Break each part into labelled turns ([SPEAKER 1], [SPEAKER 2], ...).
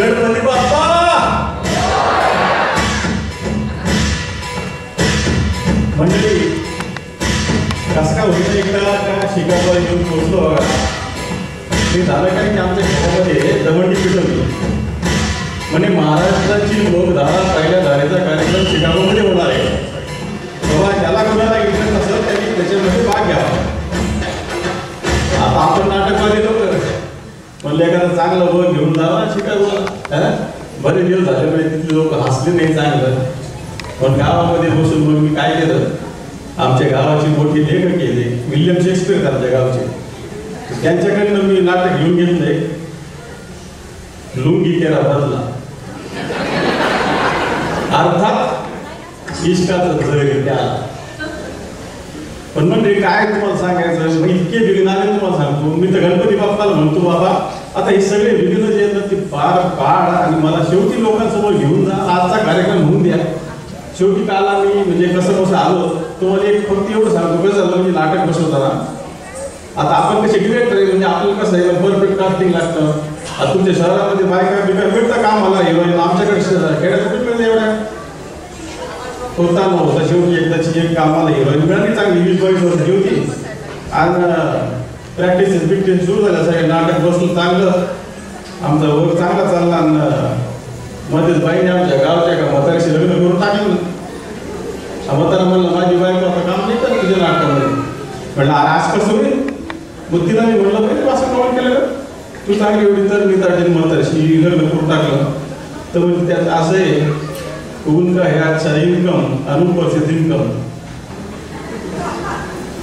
[SPEAKER 1] गणपती बाप्पा मंडळी कसं काय होतं एकदा त्या शिकागोला येऊन पोहोचलो बघा. ते झालं काय की आमच्या घरामध्ये दवंडी पिटवली म्हणजे महाराष्ट्राची लोकधारा पहिल्या धारेचा कार्यक्रम शिकागोमध्ये होणार आहे. तेव्हा ज्याला कोणाला इंटरेस्ट असेल त्यांनी त्याच्यामध्ये भाग घ्यावा. आता आपण नाटकवादी लोक म्हणलं एखादं चांगलं बघ घेऊन जावा शिकागोला. बरेच दिवस झाले म्हणजे तिथले लोक हसले नाही चांगलं. पण गावामध्ये बसून मग मी काय केलं, आमच्या गावाची मोठी लेखक केली विल्यम शेक्सपियर आमच्या गावचे, त्यांच्याकडनं मी नाटक घेऊन घेतलंय लुंगी तेरा बदला. अर्थात इष्टाचं जग त्याला. पण म्हणजे काय तुम्हाला सांगायचं, इतके विघ्न आले तुम्हाला सांगतो मी. तर गणपती बाप्पाला म्हणतो बाबा आता हे सगळे विघ्न जे आहेत ते पार पाड आणि मला शेवटी लोकांसमोर घेऊन जा. आजचा कार्यक्रम होऊन द्या. शेवटी काल आम्ही म्हणजे कसं आलो तुम्हाला एक फक्त एवढं सांगतो कसं झालं म्हणजे नाटक बसवताना. आता आपण कसे डिरेक्टर आहे म्हणजे आपल्याला कसं आहे परफेक्ट कास्टिंग लागतं. आता तुमच्या शहरामध्ये बायका बिका मिळतं का मला हिरोईन, आमच्याकडे खेड्यात कुठे मिळतं एवढ्या होता नव्हता. शेवटी एकदाची एक कामाला हिरोईन मिळाली चांगली 20-22 वर्षाची होती आणि प्रॅक्टिस बिक्टिस सुरू झाल्या. सगळे नाटक बसलं चांगलं, आमचा वर्क चांगला चालला आणि मध्येच बाईने आमच्या गावच्या का म्हातारीशी लग्न करून टाकलं. म्हातारा म्हणलं माझी बायको आता काम नाही करत तुझ्या नाटकामध्ये. म्हणलं अरे आज कसं होईल. मग तिला मी म्हणलं पाहिजे असं कॉल केलं तू चांगली एवढी तर मी ताटी म्हातारीशी लग्न करून टाकलं. तर म्हणजे त्यात असं आहे उनका है अच्छा इनकम अनुपस्थित इनकम.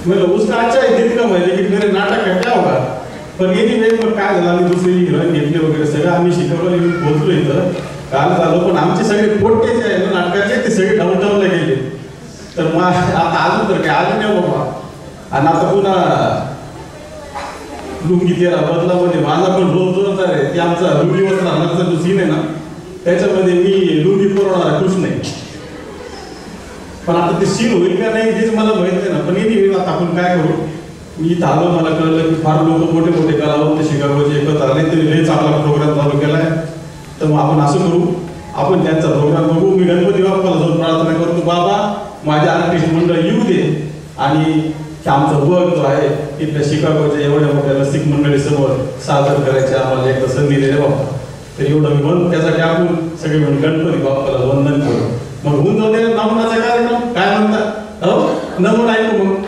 [SPEAKER 1] मतलब उसका अच्छा इनकम है लेकिन मेरे नाटक का क्या होगा. पण एनिवे मग काय झालं आम्ही दुसरी हिरोईन घेतली वगैरे सगळं आम्ही शिकवलं येऊन पोहोचलो इथं काल झालो. पण आमचे सगळे पोट्टे जे आहे ना नाटकाचे ते सगळे डाऊनटाऊनला गेले. तर मग आता अजून तर काय आले नाही बाबा. आणि आता पुन्हा लुंगी तेरा बदलामध्ये माझा पण रोल जोरदार आहे. ते आमचा रुढीवर राहण्याचा जो सीन आहे ना त्याच्यामध्ये मी लुंगी पुरवणारा कृष्ण आहे. पण आता ते सीन होईल का नाही तेच मला माहित नाही ना. पण आता आपण काय करू, मी इथं आलो मला कळलं की फार लोक मोठे मोठे कलावंत शिकागोचे एकत्र आले तरी लय चांगला प्रोग्राम चालू केलाय. तर मग आपण असं करू आपण त्यांचा प्रोग्राम बघू. मी गणपती बाप्पाला जाऊन प्रार्थना करतो बाबा माझ्या आर्टिस्ट मंडळ येऊ दे आणि आमचा वर्क जो आहे तिथल्या शिकागोच्या एवढ्या मोठ्या रसिक मंडळीसमोर सादर करायचे आम्हाला एकदा संधी दिली बाबा. तर एवढं मी म्हणून त्यासाठी आपण सगळे म्हणून गणपती बाप्पाला वंदन करू. मग होऊन जाऊ दे नमुनाचा कार्यक्रम काय म्हणतात हो नमुना ऐकू मग.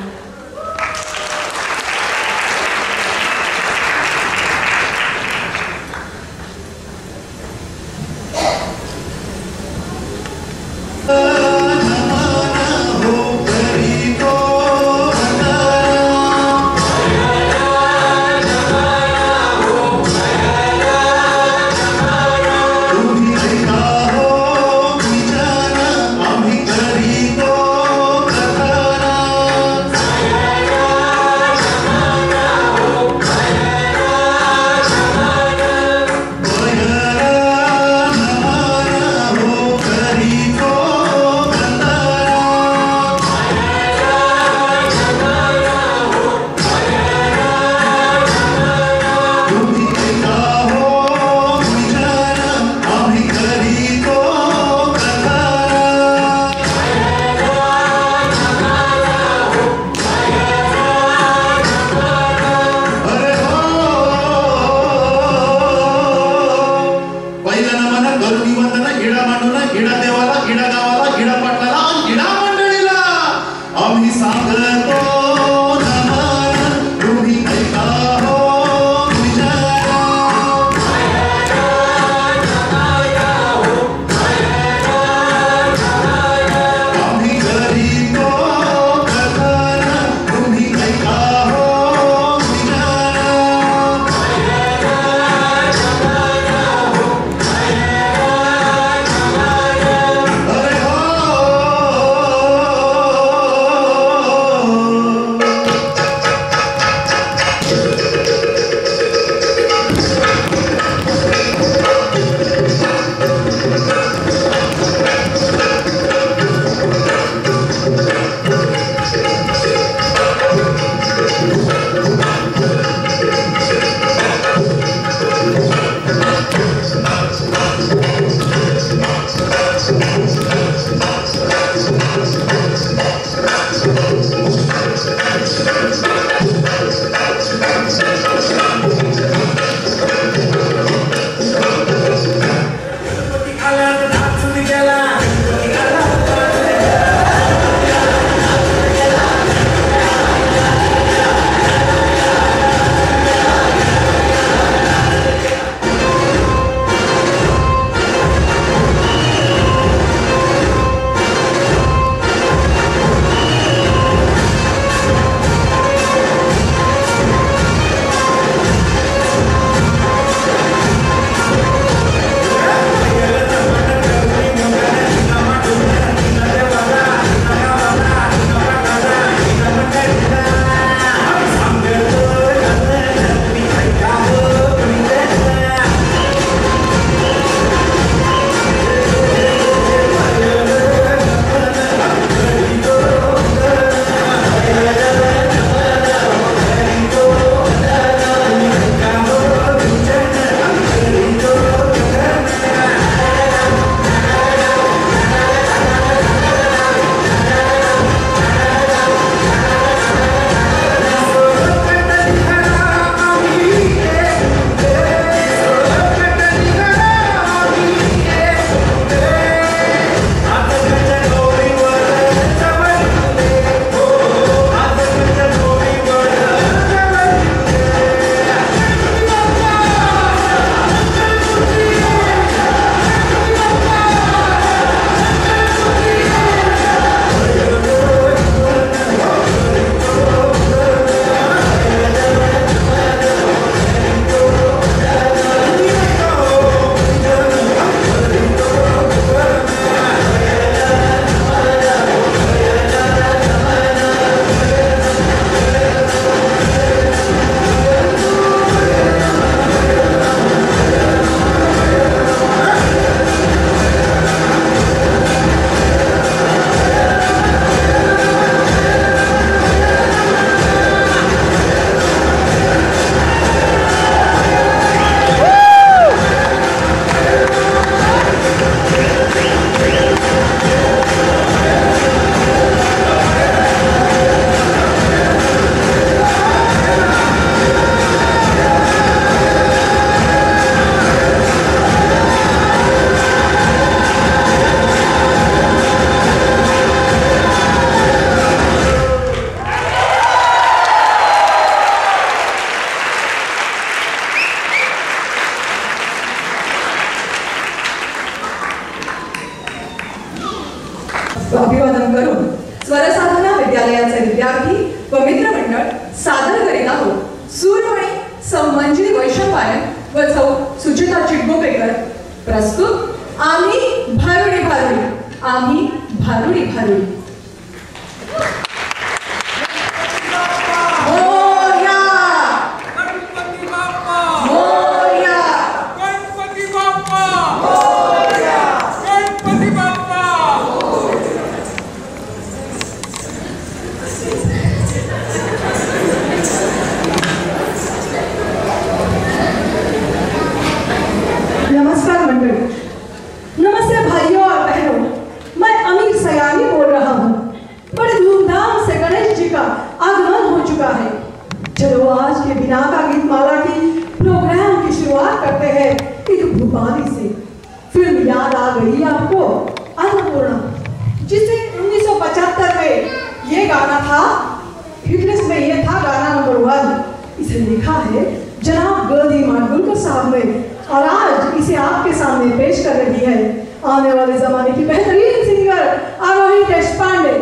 [SPEAKER 2] अभिवादन करून स्वरसाधना विद्यालयाचे विद्यार्थी व मित्रमंडळ सादर करीत आहोत सूरमणी सौ मंजिरी वैशंपायन व सौ सुचिता चिटगोपेकर प्रस्तुत आम्ही भारुडी भारुडी आम्ही भारुडी भारुडी.
[SPEAKER 3] आने वाले जमाने की बेहतरीन सिंगर आरोही देशपांडे.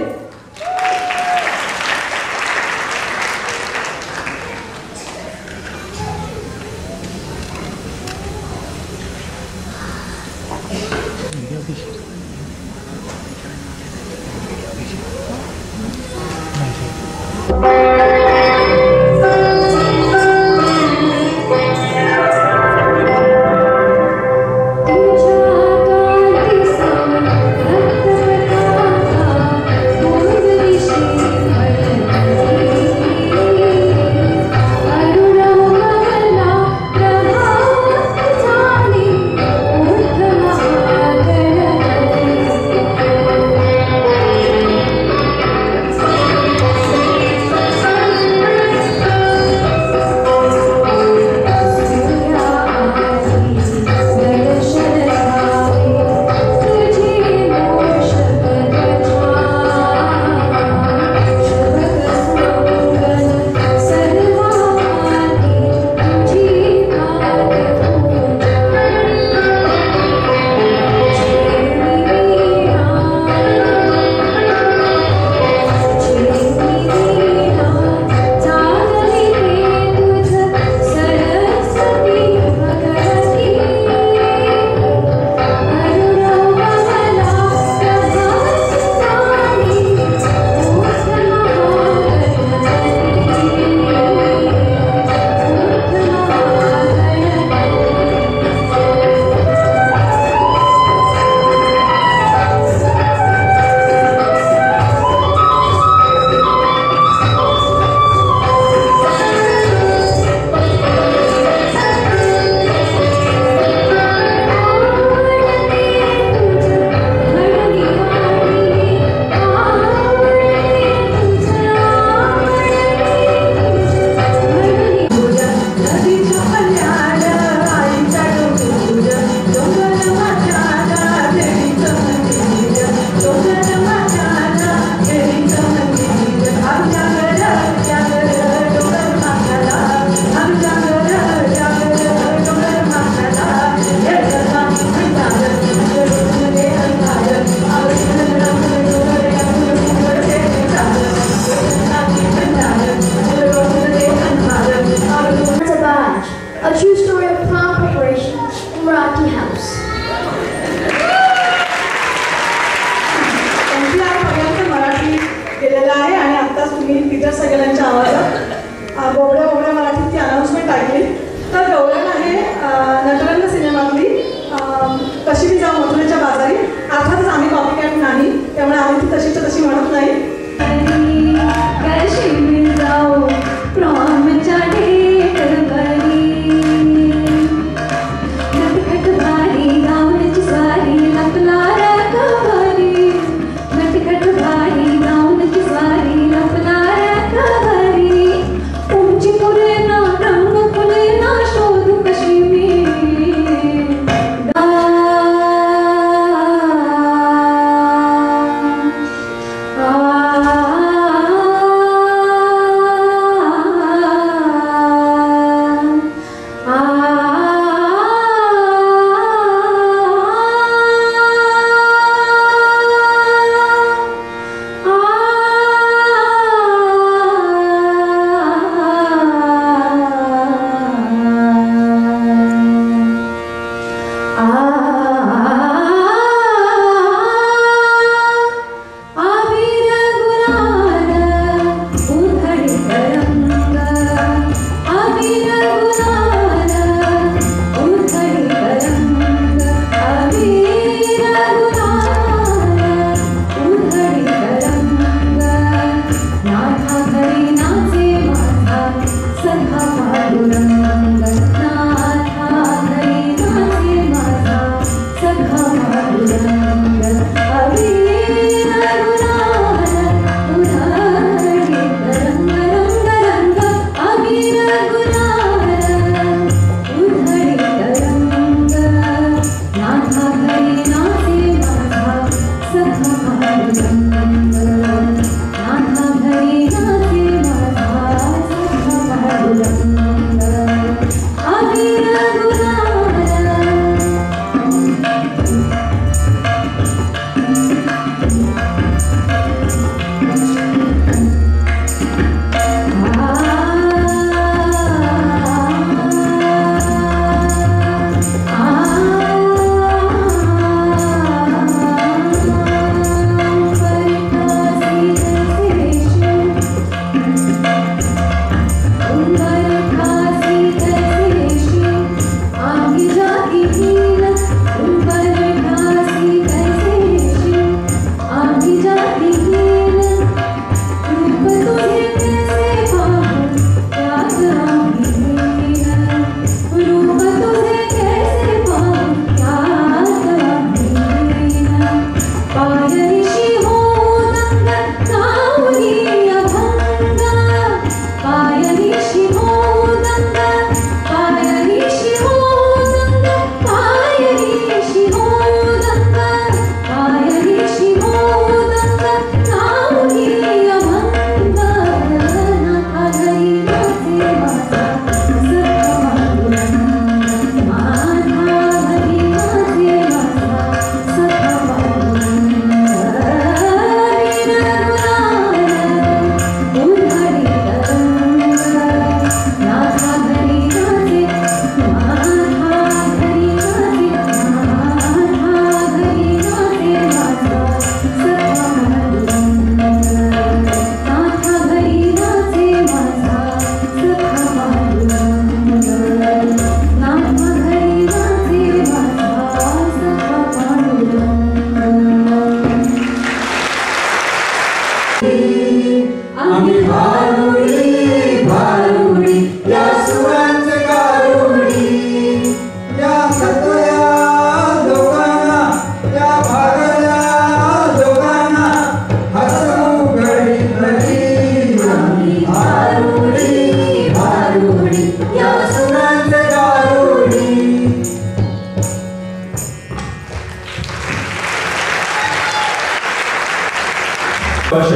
[SPEAKER 4] वर्ष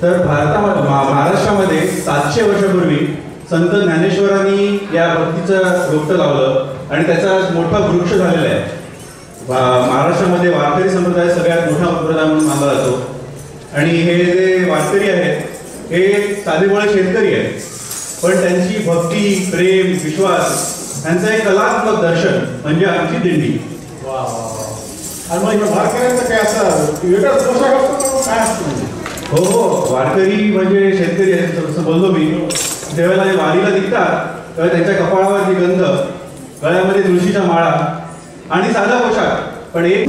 [SPEAKER 4] तर महाराष्ट्रामध्ये 700 वर्षापूर्वी संत ज्ञानेश्वरांनी या भक्तीचं रोपटं लावलं आणि त्याचा मोठा वृक्ष झालेला आहे. महाराष्ट्रामध्ये वारकरी संप्रदाय सगळ्यात मोठा संप्रदाय म्हणून मानला जातो. आणि हे जे वारकरी आहेत हे साधेभोळे शेतकरी आहेत, पण त्यांची भक्ती, प्रेम, विश्वास यांचं एक कलात्मक दर्शन म्हणजे आमची दिंडी.
[SPEAKER 1] आणि मग वारकऱ्यांचं काय असं वेगळाच पोशाख असतो काय असतं?
[SPEAKER 4] हो हो, वारकरी म्हणजे शेतकरी आहेत जसं बोललो मी. ज्यावेळेला हे वारीला निघतात तेव्हा त्यांच्या कपाळावरती गंध, गळ्यामध्ये तुळशीच्या माळा आणि साधा पोशाख, पण एक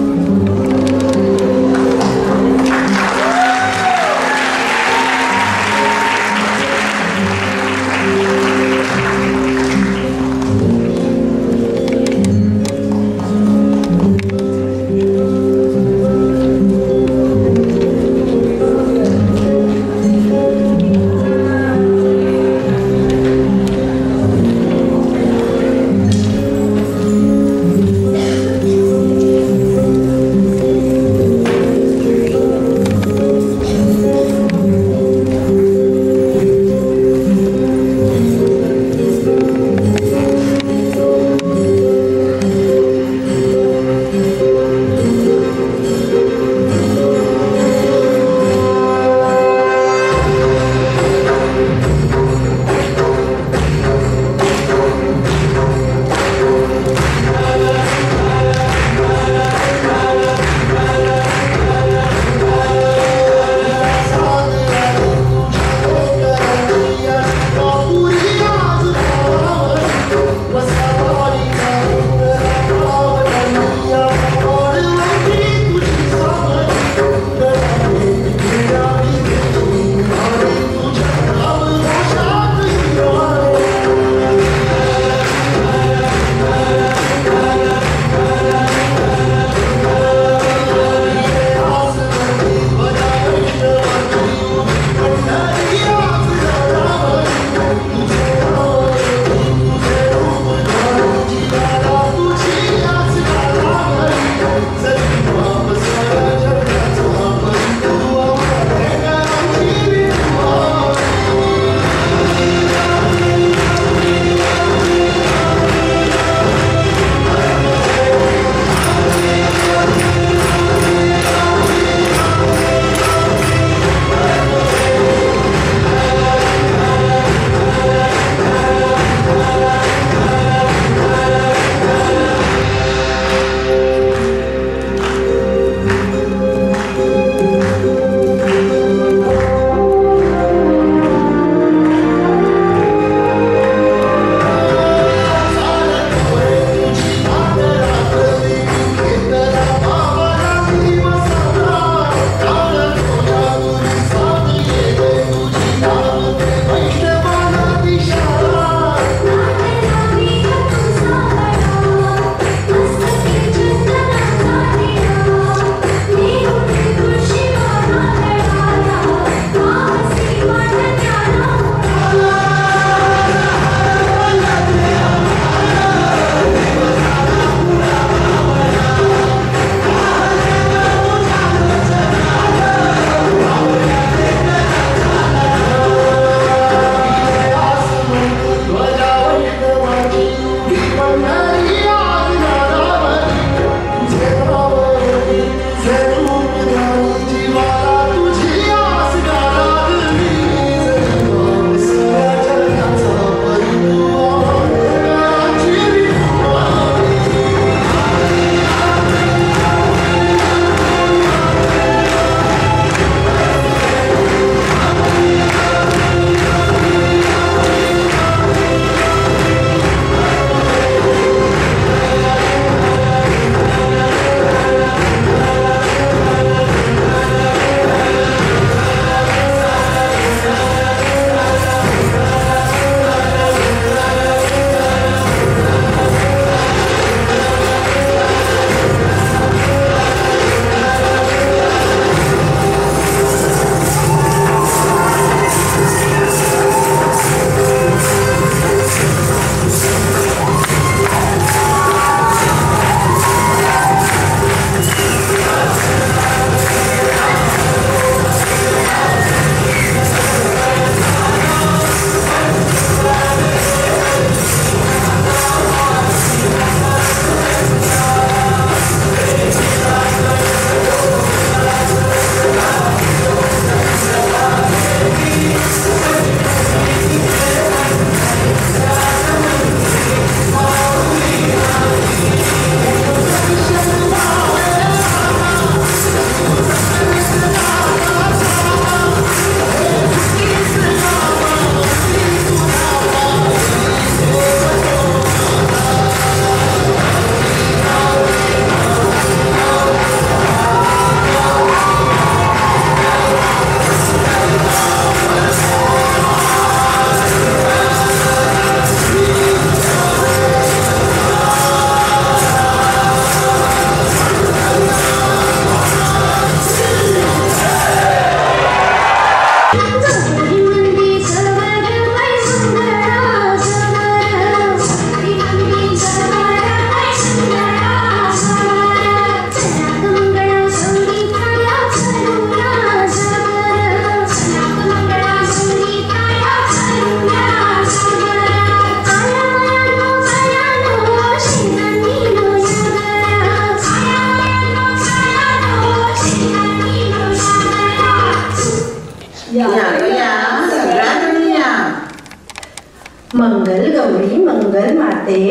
[SPEAKER 3] गौरी मंगल माते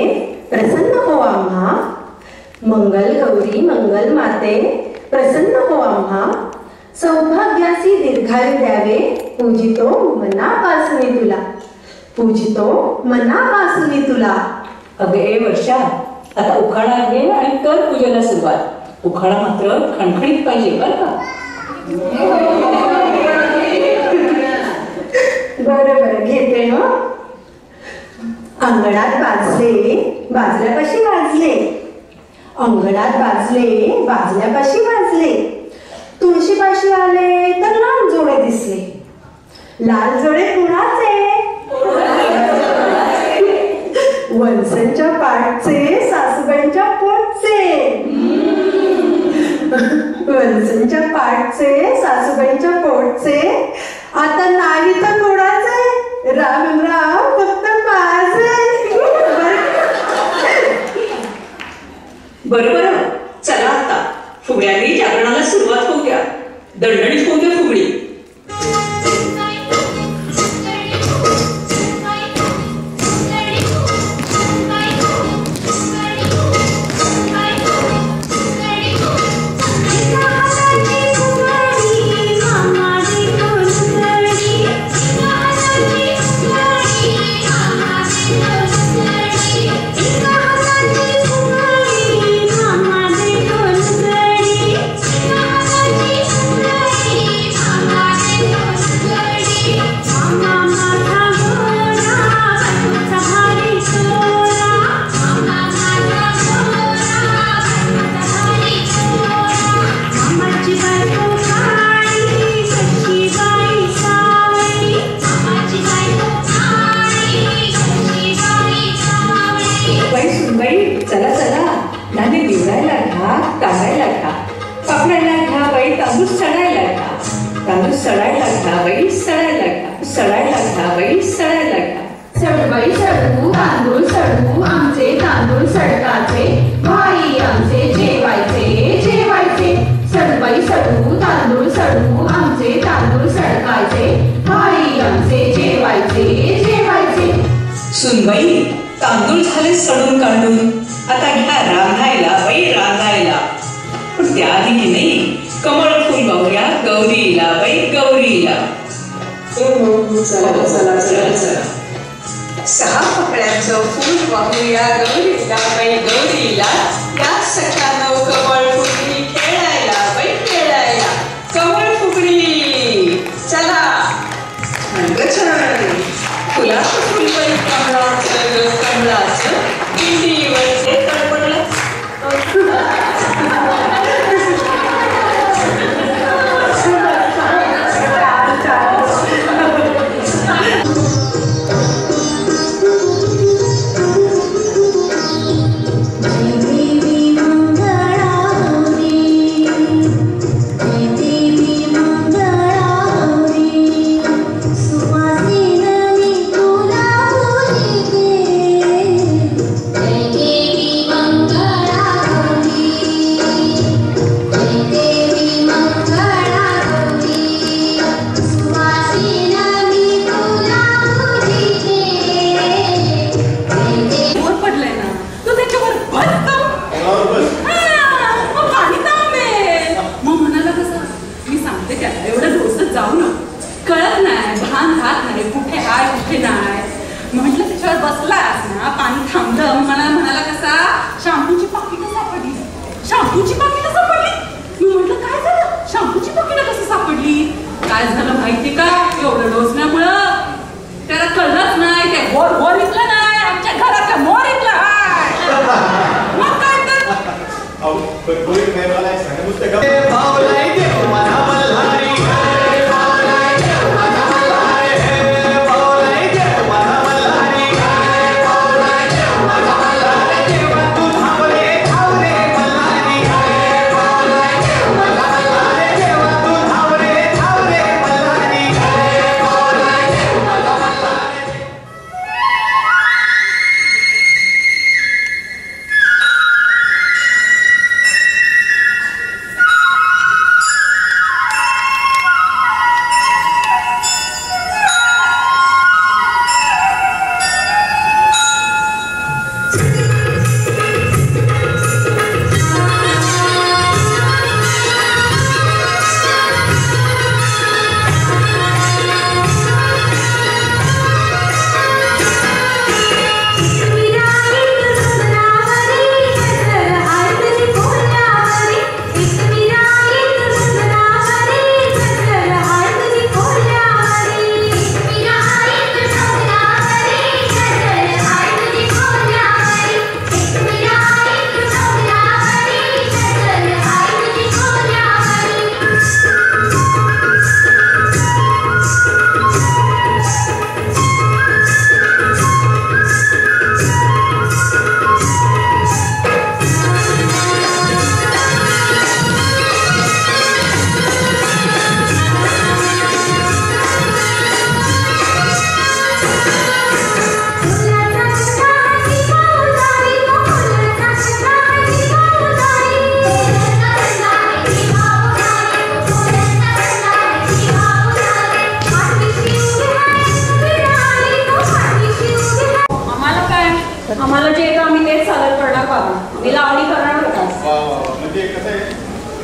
[SPEAKER 3] प्रसन्न हो आम्हा, मंगल गौरी मंगल माते प्रसन्न हो आम्हा, सौभाग्यासी दीर्घायु द्यावे, पूजितो मनापासून तुला, पूजितो मनापासून तुला.
[SPEAKER 5] अगे वर्षा, आता उखाणा घे आणि कर पूजेला सुरुवात. उखाणा मात्र खणखणीत पाहिजे बरं का.
[SPEAKER 3] बरं बरं घेते ना. अंगणात वाजले वाजल्यापाशी वाजले, अंगणात वाजले वाजल्यापाशी वाजले, तुळशीपाशी आले तर लाल जोडे दिसले. लाल जोडे कुणाचे? वंसांच्या पाठचे सासूबाईंच्या पोटचे. वंसांच्या पाठचे सासूबाईंच्या पोटचे, आता नाही तर कोणाचे? राम राम फक्त माझे.
[SPEAKER 5] बरोबर, चला आता फुगड्यांनी जागरणाला सुरुवात होऊ द्या. दणदणीत होऊ द्या फुगडी. सुनबाई, तांदूळ झाले सडून काढून, आता घ्या रांधायला बाई रांधायला. पण त्याआधी की नाही कमळ फुल वाहूया गौरीला बाई गौरीला. चला चला चला चला. 6 पकड्यांचं फुल वाहूया गौरीला बाई गौरीला. या सख्यानं कमळ फुगडी खेळायला बाई खेळायला. कमळ फुगडी चला. फुलाचं फुल बाई कमळाचं कमळाचं, पिंडीवर ते तडपडलं. म्हटलं त्याच्यावर बसलास ना, पाणी थांबलं. म्हणाला कसा, शॅम्पूची पाकिटं सापडली. शॅम्पूची पाकिटं सापडली. मी म्हटलं काय झालं, शॅम्पूची पाकिटं कशी सापडली? काय झालं माहिती का, एवढं डोसण्यामुळं त्याला कळलंच नाही. ते वर इकलं नाही, आमच्या घराच्या मोर इकलं. मग काय तर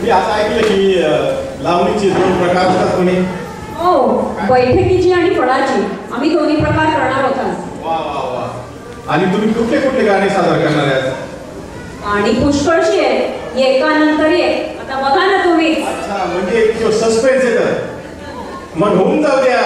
[SPEAKER 1] मी असं ऐकलं की लावणीचे 2 प्रकार असतात कोणी.
[SPEAKER 6] हो, बैठकीची आणि फळाची आम्ही दोन्ही प्रकार करणार होतो.
[SPEAKER 1] वा वा वा. आणि तुम्ही कुठले कुठले गाणे सादर करणार आहात?
[SPEAKER 6] आणि पुष्कळशी आहे, एकानंतर एक. आता बघा ना तुम्ही.
[SPEAKER 1] अच्छा, म्हणजे जो सस्पेन्स आहे तर मग होऊन जाऊ द्या.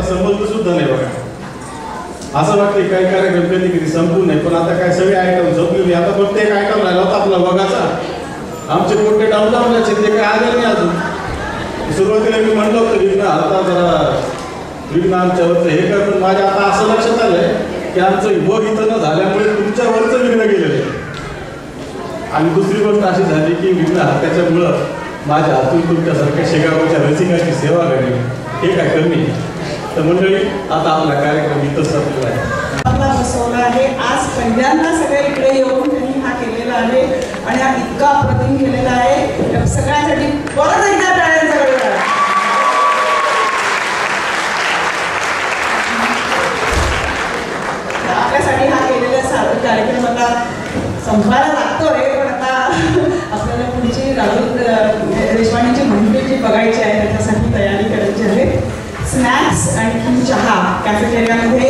[SPEAKER 1] समजलं सुद्धा नाही बघा. असं वाटतं काही कार्यक्रम कधी कधी संपू नये, पण आता काय सगळे आयटम संपले. आता फक्त एक आयटम राहिला होता आपला बघाचा. आमचे पोटे डाऊनचे ते काही आले नाही अजून. सुरुवातीला मी म्हणलं होतं विघ्न आता जरा विघ्न आमच्यावरचं हे कर, पण माझ्या आता असं लक्षात आलंय की आमचं बघ इथं न झाल्यामुळे तुमच्यावरचं विघ्न गेलेलं आहे. आणि दुसरी गोष्ट अशी झाली की विघ्न त्याच्यामुळं माझ्या हातून तुमच्यासारख्या शेगावच्या रसिकाची सेवा घडली. हे काय कमी. तर मंडळी आता आपला कार्यक्रम इथंच संपलेला आहे.
[SPEAKER 7] आपला बसवला आहे. आज पहिल्यांदा सगळे इकडे येऊन त्यांनी हा केलेला आहे आणि हा इतका अप्रतिम केलेला आहे. सगळ्यांसाठी परत एकदा टाळ्यांचा गडगड. आपल्यासाठी हा केलेला कार्यक्रम आता संपवायला लागतोय, पण आता आपल्याला पुढची राहुल देशपांडेची मंडळी जी बघायची आहे त्याच्यासाठी तयारी करायची आहे. स्नॅक्स आणि चहा कॅफेटेरियामध्ये